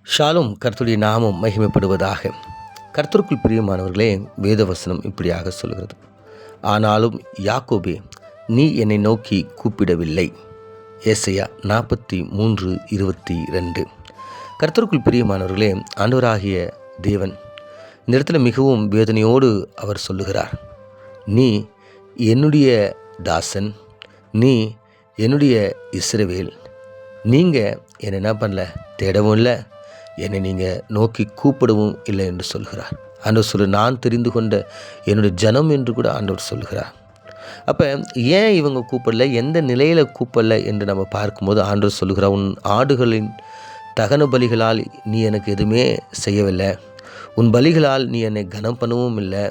ஷாலும் கர்த்தருடைய நாமம் மகிமைப்படுவதாக. கர்த்தருக்குள் பிரியமானவர்களே, வேதவசனம் இப்படியாக சொல்கிறது. ஆனாலும் யாக்கோபே, நீ என்னை நோக்கி கூப்பிடவில்லை. ஏசாயா 43:22. கர்த்தருக்குள் பிரியமானவர்களே, ஆண்டவராகிய தேவன் இந்த இடத்துல மிகவும் வேதனையோடு அவர் சொல்லுகிறார், நீ என்னுடைய தாசன், நீ என்னுடைய இஸ்ரவேல், நீங்கள் என்னை என்ன பண்ணல, தேடவும் இல்லை, என்னை நீங்கள் நோக்கி கூப்பிடவும் இல்லை என்று சொல்கிறார். ஆண்டவர் சொல்ல, நான் தெரிந்து கொண்ட என்னுடைய ஜனம் என்று கூட ஆண்டவர் சொல்கிறார். அப்போ ஏன் இவங்க கூப்பிடல, எந்த நிலையில் கூப்பிடல என்று நம்ம பார்க்கும்போது ஆண்டவர் சொல்கிறார், உன் ஆடுகளின் தகன பலிகளால் நீ எனக்கு எதுவுமே செய்யவில்லை, உன் பலிகளால் நீ என்னை கனம் பண்ணவும் இல்லை,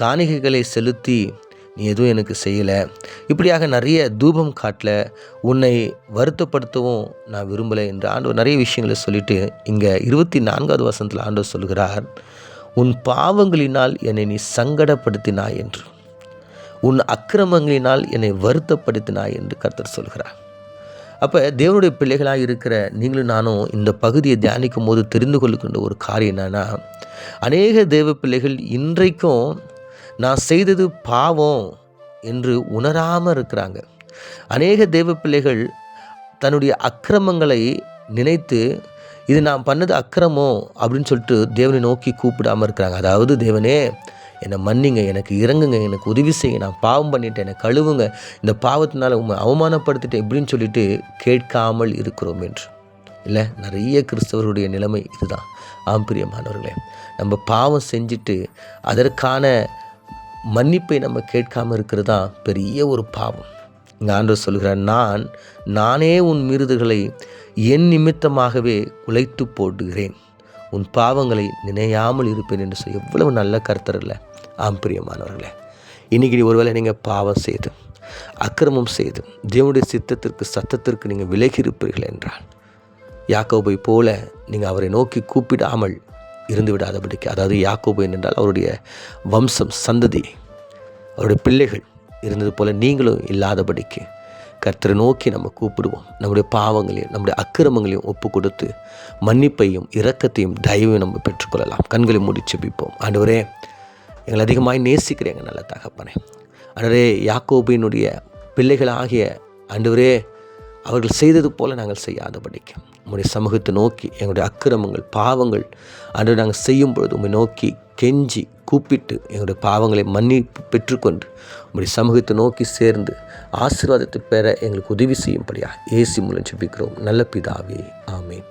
காணிக்கைகளை செலுத்தி நீ எதுவும் எனக்கு செய்யலை, இப்படியாக நிறைய தூபம் காட்டல, உன்னை வருத்தப்படுத்தவும் நான் விரும்பலை என்று ஆண்டவர் நிறைய விஷயங்களை சொல்லிட்டு இங்கே 24வது வசனத்தில் ஆண்டவர் சொல்கிறார், உன் பாவங்களினால் என்னை நீ சங்கடப்படுத்தினாய் என்று, உன் அக்கிரமங்களினால் என்னை வருத்தப்படுத்தினாய் என்று கர்த்தர் சொல்கிறார். அப்போ தேவனுடைய பிள்ளைகளாக இருக்கிற நீங்களும் நானும் இந்த பகுதியை தியானிக்கும் போது தெரிந்து கொள்ளுகின்ற ஒரு காரியம் என்னன்னா, அநேக தேவ பிள்ளைகள் இன்றைக்கும் நான் செய்தது பாவம் என்று உணராமல் இருக்கிறாங்க. அநேக தேவ பிள்ளைகள் தன்னுடைய அக்கிரமங்களை நினைத்து இது நான் பண்ணது அக்கிரமம் அப்படின்னு சொல்லிட்டு தேவனை நோக்கி கூப்பிடாமல் இருக்கிறாங்க. அதாவது, தேவனே என்னை மன்னிங்க, எனக்கு இறங்குங்க, எனக்கு உதவி செய்யுங்க, நான் பாவம் பண்ணிட்டேன், என்னை கழுவுங்க, இந்த பாவத்தினால் உண்மை அவமானப்படுத்திட்டேன் இப்படின்னு சொல்லிட்டு கேட்காமல் இருக்கிறோம் என்று. இல்லை, நிறைய கிறிஸ்தவருடைய நிலைமை இதுதான். பிரியமானவர்களே, நம்ம பாவம் செஞ்சுட்டு அதற்கான மன்னிப்பை நம்ம கேட்காமல் இருக்கிறது தான் பெரிய ஒரு பாவம். இங்கே ஆண்டவர் சொல்கிறார், நானே உன் மீறுதல்களை என் நிமித்தமாகவே குலைத்து போடுகிறேன், உன் பாவங்களை நினையாமல் இருப்பேன் என்று சொல்லி எவ்வளவு நல்ல கர்த்தர் இல்லை. பிரியமானவர்களே, இன்றைக்கி ஒருவேளை நீங்கள் பாவம் செய்து அக்கிரமம் செய்து தேவனுடைய சித்தத்திற்கு சத்தத்திற்கு நீங்கள் விலகி இருப்பீர்கள் என்றால், யாக்கோபை போல நீங்கள் அவரை நோக்கி கூப்பிடாமல் இருந்து விடாதபடிக்கு, அதாவது யாக்கோபு என்றால் அவருடைய வம்சம், சந்ததி, அவருடைய பிள்ளைகள் இருந்தது போல நீங்களும் இல்லாதபடிக்கு கர்த்தரை நோக்கி நம்ம கூப்பிடுவோம். நம்முடைய பாவங்களையும் நம்முடைய அக்கிரமங்களையும் ஒப்பு கொடுத்து மன்னிப்பையும் இரக்கத்தையும் தயவையும் நம்ம பெற்றுக்கொள்ளலாம். கண்களை மூடி செபிப்போம். ஆண்டவரே, எங்களை அதிகமாய் நேசிக்கிறேங்க நல்ல தகப்பனே. ஆண்டவரே, யாக்கோபினுடைய பிள்ளைகளாகிய ஆண்டவரே, அவர்கள் செய்தது போல நாங்கள் செய்யாதபடிக்கு உம்முடைய சமூகத்தை நோக்கி எங்களுடைய அக்கிரமங்கள் பாவங்கள் ஆண்டவர் நாங்கள் செய்யும் பொழுது உம்மை நோக்கி கெஞ்சி கூப்பிட்டு எங்களுடைய பாவங்களை மன்னிப்பு பெற்றுக்கொண்டு உம்முடைய சமூகத்தை நோக்கி சேர்ந்து ஆசீர்வாதத்தை பெற எங்களுக்கு உதவி செய்யும்படியா இயேசு மூலம் ஜெபிக்கிறோம் நல்ல பிதாவே, ஆமென்.